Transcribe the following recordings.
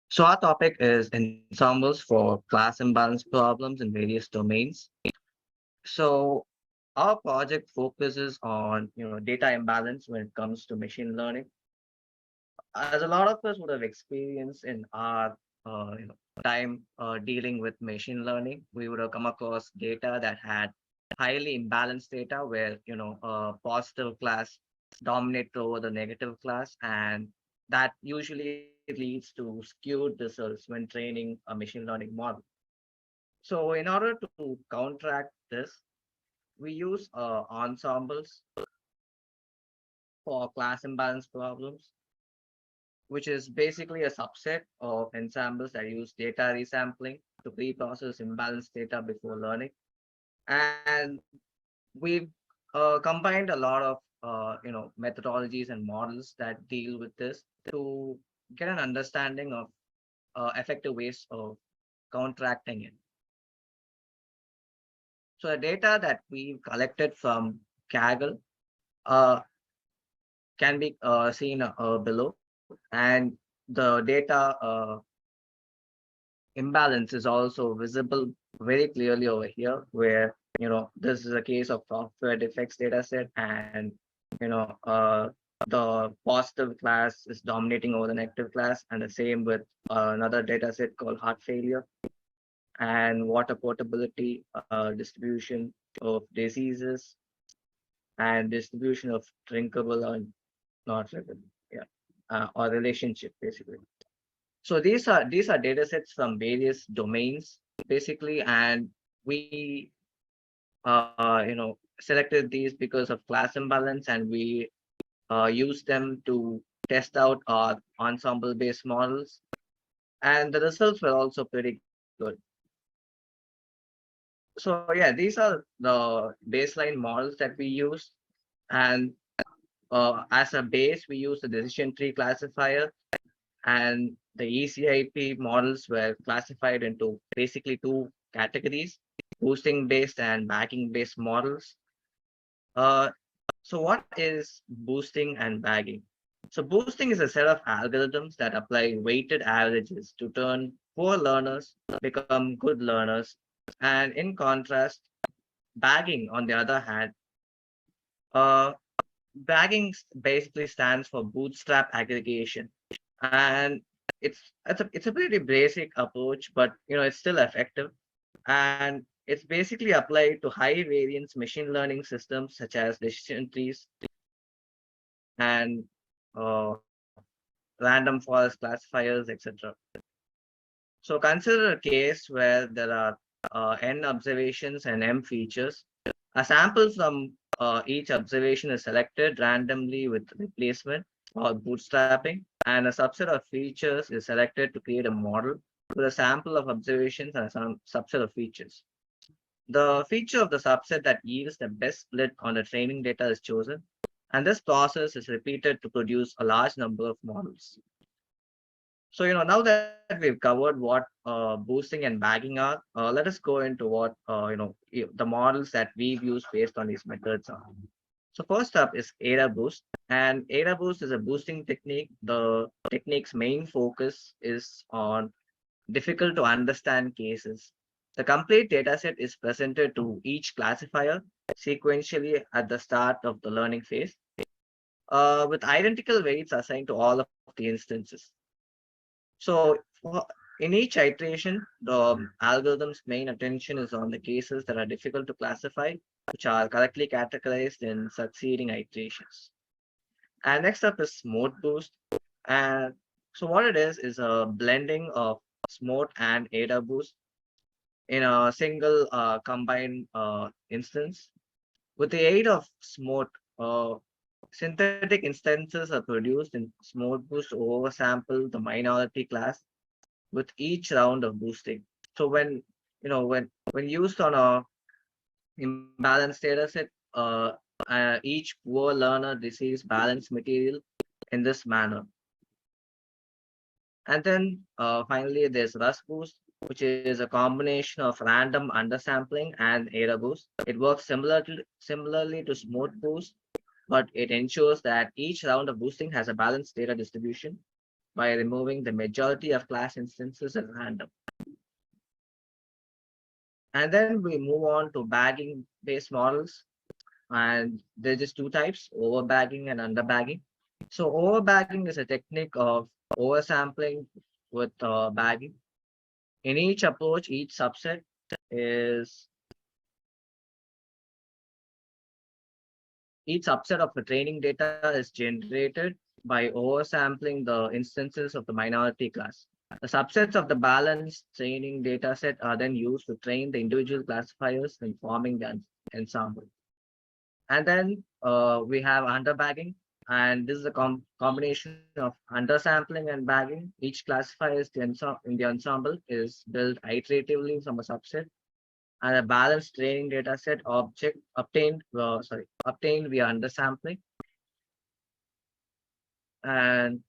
So our topic is ensembles for class imbalance problems in various domains. So our project focuses on data imbalance when it comes to machine learning. As a lot of us would have experience in our time dealing with machine learning, we would have come across data that had highly imbalanced data where positive class dominate over the negative class, and that usually leads to skewed results when training a machine learning model. So in order to counteract this, we use ensembles for class imbalance problems, which is basically a subset of ensembles that use data resampling to pre-process imbalanced data before learning. And we've combined a lot of methodologies and models that deal with this to get an understanding of effective ways of counteracting it. So the data that we've collected from Kaggle uh, can be seen below, and the data imbalance is also visible very clearly over here, where this is a case of software defects data set, and the positive class is dominating over the negative class, and the same with another data set called heart failure and water portability, distribution of diseases, and distribution of drinkable or not drinkable, yeah, or relationship basically. So these are data sets from various domains basically, and we selected these because of class imbalance, and we use them to test out our ensemble based models, and the results were also pretty good. So yeah, these are the baseline models that we use, and as a base we use the decision tree classifier, and the ECIP models were classified into basically two categories: boosting based and bagging based models. Uh, so what is boosting and bagging? So boosting is a set of algorithms that apply weighted averages to turn poor learners become good learners. And in contrast, bagging, on the other hand, uh, bagging basically stands for bootstrap aggregation, and it's a pretty basic approach, but it's still effective, and it's basically applied to high variance machine learning systems such as decision trees and uh, random forest classifiers, etc. So consider a case where there are n observations and m features. A sample from each observation is selected randomly with replacement or bootstrapping, and a subset of features is selected to create a model with a sample of observations and a subset of features. The feature of the subset that yields the best split on the training data is chosen, and this process is repeated to produce a large number of models. So, now that we've covered what boosting and bagging are, let us go into what, the models that we've used based on these methods are. So first up is ADA boost, and ADA boost is a boosting technique. The technique's main focus is on difficult to understand cases. The complete dataset is presented to each classifier sequentially at the start of the learning phase, with identical weights assigned to all of the instances. So in each iteration, the algorithm's main attention is on the cases that are difficult to classify, which are correctly categorized in succeeding iterations. And next up is Smooth Boost. And so what it is a blending of Smooth and ADA Boost in a single combined instance. With the aid of Smooth, uh, synthetic instances are produced in Smooth Boost to oversample the minority class with each round of boosting. So when used on a imbalanced data set, each poor learner receives balanced material in this manner. And then finally, there's Rust Boost, which is a combination of random undersampling and error boost. It works similarly to Smooth Boost, but it ensures that each round of boosting has a balanced data distribution. by removing the majority of class instances at random. And then we move on to bagging based models. And there's just two types, overbagging and underbagging. So overbagging is a technique of oversampling with bagging. In each approach, each subset is each subset of the training data is generated by oversampling the instances of the minority class. The subsets of the balanced training data set are then used to train the individual classifiers in forming the ensemble. And then we have underbagging, and this is a combination of undersampling and bagging. Each classifier in the ensemble is built iteratively from a subset, and a balanced training data set object obtained via undersampling. And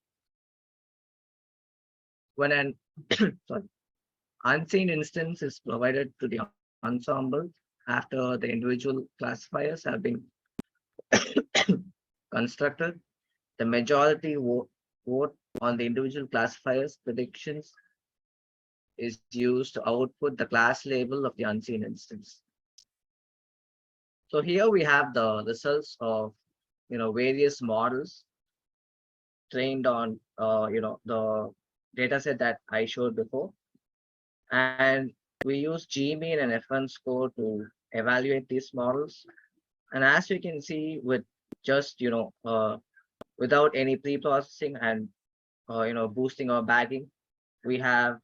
when an sorry, unseen instance is provided to the ensemble after the individual classifiers have been constructed, the majority vote on the individual classifiers predictions is used to output the class label of the unseen instance. So here we have the results of various models trained on the data set that I showed before. And we use Gmean and F1 score to evaluate these models. And as you can see, with just without any pre-processing and boosting or bagging, we have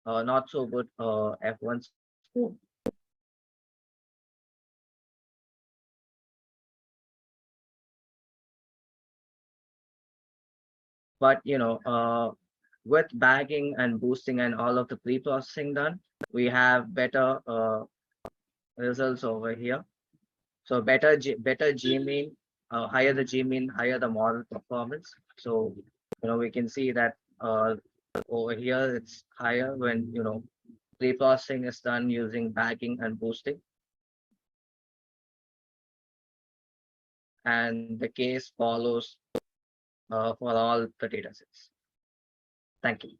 not so good F1 score. But with bagging and boosting and all of the pre-processing done, we have better results over here. So better G mean, higher the G mean, higher the model performance. So we can see that over here it's higher when pre-processing is done using bagging and boosting. And the case follows for all the datasets. Thank you.